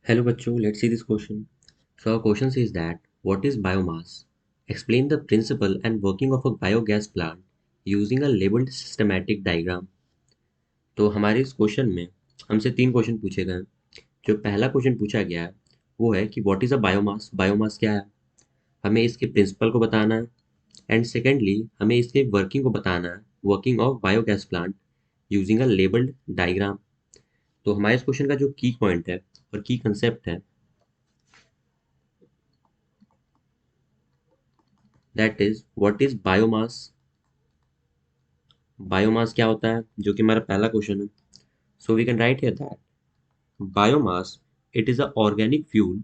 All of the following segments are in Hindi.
Hello बच्चों, let's see this question. So our question says that what is biomass? Explain the principle and working of a biogas plant using a labeled systematic diagram. तो हमारे इस क्वेश्चन में हमसे तीन क्वेश्चन पूछे गए हैं। जो पहला क्वेश्चन पूछा गया है वो है कि what is a biomass? Biomass क्या है? हमें इसके प्रिंसिपल को बताना है। एंड सेकेंडली हमें इसके वर्किंग को बताना है, working of biogas plant using a labelled diagram. तो हमारे इस क्वेश्चन का जो की पॉइंट है और की कंसेप्ट है that is what is biomass. Biomass क्या होता है, जो कि हमारा पहला क्वेश्चन है। So we can write here that biomass it is a organic fuel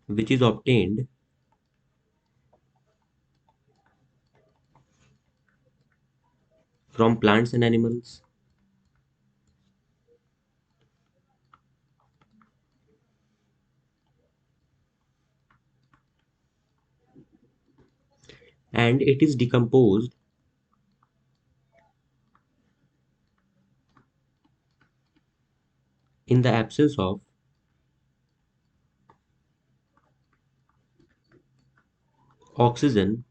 which is obtained from plants and animals, and it is decomposed in the absence of oxygen.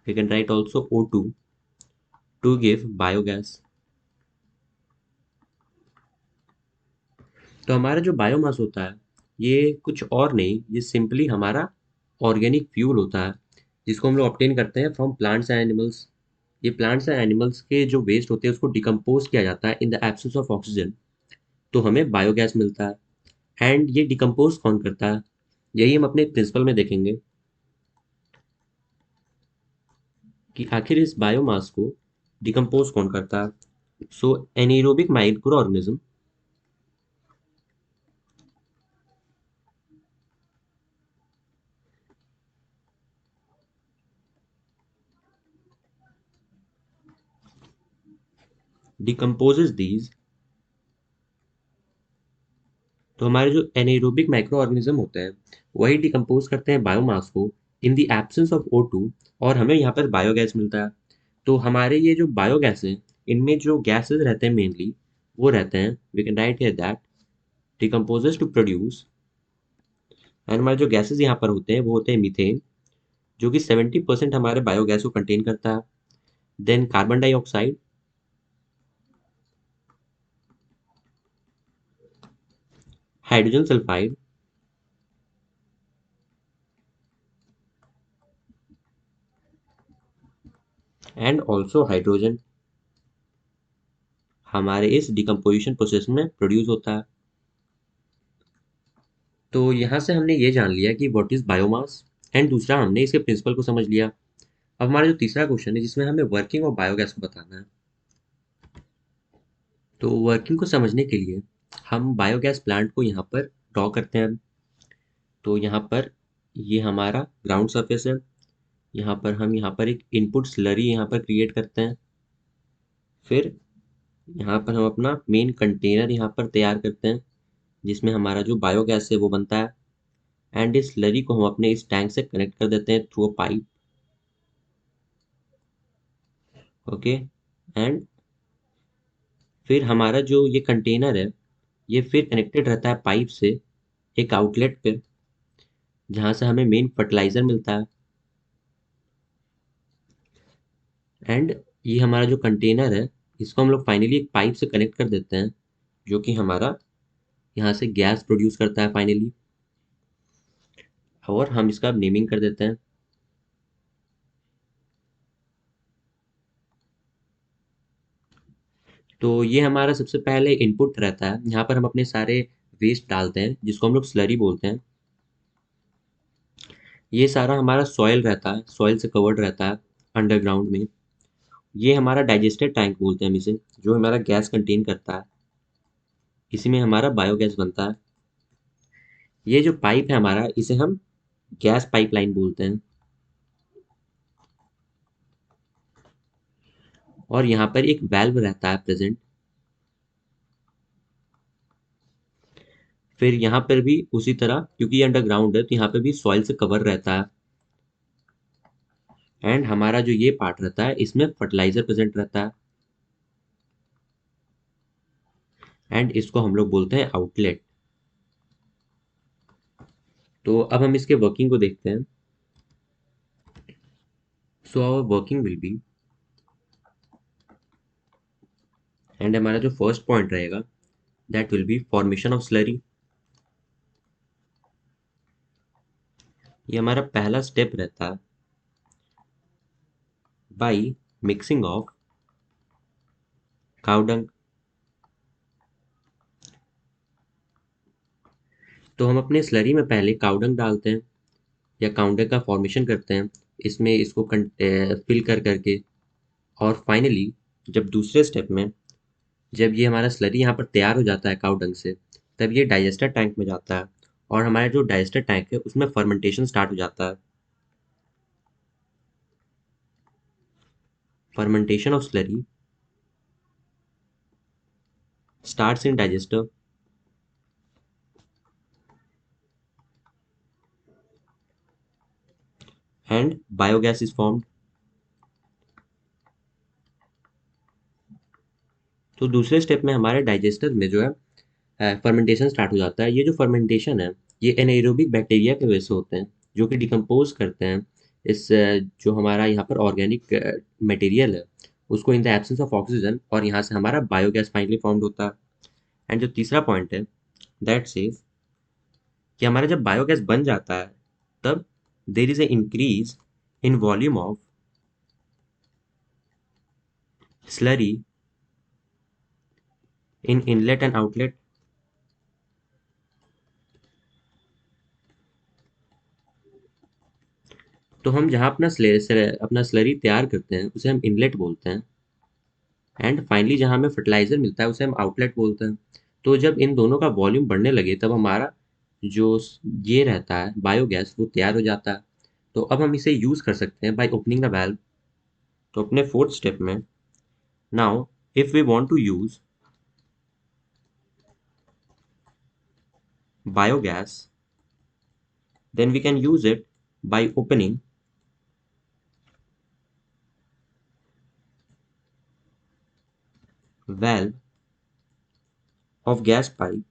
We can write also O2 to give biogas. तो हमारा जो बायोमास होता है ये कुछ और नहीं, ये सिंपली हमारा ऑर्गेनिक फ्यूल होता है जिसको हम लोग ऑब्टेन करते हैं फ्रॉम प्लांट्स एंड एनिमल्स। ये प्लांट्स एंड एनिमल्स के जो वेस्ट होते हैं उसको डिकम्पोज किया जाता है in the absence of oxygen, तो हमें बायोगैस मिलता है। एंड ये डिकम्पोज कौन करता है, यही हम अपने प्रिंसिपल में देखेंगे कि आखिर इस बायोमास को डिकम्पोज कौन करता है। सो एनाएरोबिक माइक्रो ऑर्गेनिज्म डिकम्पोजेज दीज। तो हमारे जो एनाएरोबिक माइक्रो ऑर्गेनिज्म होते हैं वही डिकम्पोज करते हैं बायोमास को in the absence of O2, और हमें यहाँ पर बायोगैस मिलता है। तो हमारे ये जो बायोगैस है इनमें जो गैसेज रहते हैं मेनली वो रहते हैं, we can write here that decomposes to produce. And हमारे जो गैसेज यहाँ पर होते हैं वो होते हैं मीथेन, जो कि 70% हमारे बायोगैस को कंटेन करता है। Then carbon dioxide, hydrogen sulphide, and also hydrogen हमारे इस डिकम्पोजिशन प्रोसेस में प्रोड्यूस होता है। तो यहाँ से हमने ये जान लिया कि व्हाट इज बायोमास, एंड दूसरा हमने इसके प्रिंसिपल को समझ लिया। अब हमारा जो तीसरा क्वेश्चन है जिसमें हमें वर्किंग ऑफ बायोगैस को बताना है। तो वर्किंग को समझने के लिए हम बायोगैस प्लांट को यहाँ पर ड्रॉ करते हैं। तो यहाँ पर ये हमारा ग्राउंड सरफेस है। यहाँ पर एक इनपुट स्लरी यहाँ पर क्रिएट करते हैं। फिर यहाँ पर हम अपना मेन कंटेनर यहाँ पर तैयार करते हैं जिसमें हमारा जो बायोगैस है वो बनता है। एंड इस स्लरी को हम अपने इस टैंक से कनेक्ट कर देते हैं through a pipe. Okay. And फिर हमारा जो ये कंटेनर है ये फिर कनेक्टेड रहता है पाइप से एक आउटलेट पे, जहाँ से हमें मेन फर्टिलाइजर मिलता है। एंड ये हमारा जो कंटेनर है इसको हम लोग फाइनली एक पाइप से कनेक्ट कर देते हैं, जो कि हमारा यहाँ से गैस प्रोड्यूस करता है फाइनली। और हम इसका नेमिंग कर देते हैं। तो ये हमारा सबसे पहले इनपुट रहता है, यहाँ पर हम अपने सारे वेस्ट डालते हैं जिसको हम लोग स्लरी बोलते हैं। ये सारा हमारा सॉइल रहता है, सॉइल से कवर्ड रहता है अंडरग्राउंड में। ये हमारा डाइजेस्टेड टैंक बोलते हैं हम इसे, जो हमारा गैस कंटेन करता है। इसी में हमारा बायोगैस बनता है। ये जो पाइप है हमारा इसे हम गैस पाइपलाइन बोलते हैं। और यहाँ पर एक वेल्व रहता है प्रेजेंट। फिर यहाँ पर भी उसी तरह, क्योंकि ये अंडरग्राउंड है तो यहाँ पे भी सॉइल से कवर रहता है। एंड हमारा जो ये पार्ट रहता है इसमें फर्टिलाइजर प्रेजेंट रहता है एंड इसको हम लोग बोलते हैं आउटलेट। तो अब हम इसके वर्किंग को देखते हैं। So our working will be, and हमारा जो फर्स्ट पॉइंट रहेगा that will be formation of slurry. ये हमारा पहला स्टेप रहता है by mixing of cow dung. तो हम अपने स्लरी में पहले काउ डंग डालते हैं या काउ डंग का फॉर्मेशन करते हैं इसमें, इसको फिल कर करके। और फाइनली जब दूसरे स्टेप में जब ये हमारा स्लरी यहाँ पर तैयार हो जाता है काउ डंग से, तब ये डाइजेस्टर टैंक में जाता है और हमारा जो डाइजेस्टर टैंक है उसमें फर्मेंटेशन स्टार्ट हो जाता है। Fermentation of slurry starts in digester and biogas is formed। तो दूसरे स्टेप में हमारे डाइजेस्टर में जो है फर्मेंटेशन स्टार्ट हो जाता है। ये जो फर्मेंटेशन है ये एनाएरोबिक बैक्टीरिया की वजह से होते हैं जो कि डिकम्पोज करते हैं इस जो हमारा यहाँ पर ऑर्गेनिक मटेरियल है उसको in the absence of oxygen, और यहाँ से हमारा बायोगैस फाइनली फॉर्म्ड होता है। एंड जो तीसरा पॉइंट है दैट सेज कि हमारा जब बायोगैस बन जाता है तब there is a increase in volume of slurry in inlet and outlet. तो हम जहाँ अपना स्लरी तैयार करते हैं उसे हम इनलेट बोलते हैं एंड फाइनली जहाँ हमें फर्टिलाइजर मिलता है उसे हम आउटलेट बोलते हैं। तो जब इन दोनों का वॉल्यूम बढ़ने लगे तब हमारा जो ये रहता है बायोगैस वो तैयार हो जाता है। तो अब हम इसे यूज़ कर सकते हैं बाय ओपनिंग द वाल्व। तो अपने फोर्थ स्टेप में now if we want to use biogas then we can use it by opening valve of gas pipe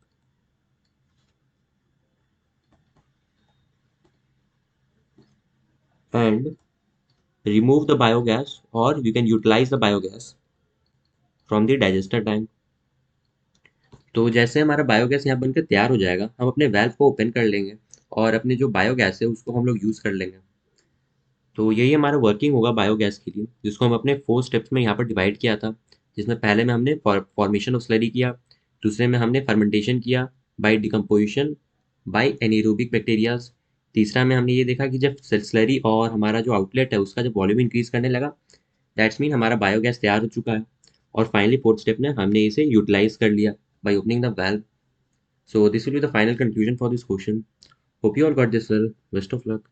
and remove the biogas, or you can utilize the biogas from the digester tank। तो जैसे हमारा बायोगैस यहाँ बनकर तैयार हो जाएगा हम अपने वाल्व को ओपन कर लेंगे और अपने जो बायोगैस है उसको हम लोग यूज़ कर लेंगे। तो यही हमारा वर्किंग होगा बायोगैस के लिए, जिसको हम अपने 4 स्टेप्स में यहाँ पर डिवाइड किया था। जिसमें पहले में हमने फॉर्मेशन ऑफ स्लरी किया, दूसरे में हमने फर्मेंटेशन किया बाय डिकम्पोजिशन बाय एनाएरोबिक बैक्टीरियाज, तीसरा में हमने ये देखा कि जब स्लरी और हमारा जो आउटलेट है उसका जब वॉल्यूम इंक्रीज करने लगा दैट्स मीन हमारा बायोगैस तैयार हो चुका है। और फाइनली फोर्थ स्टेप में हमने इसे यूटिलाइज कर लिया by opening the valve. So this will be the final conclusion for this question. Hope you all got this well. Best of luck.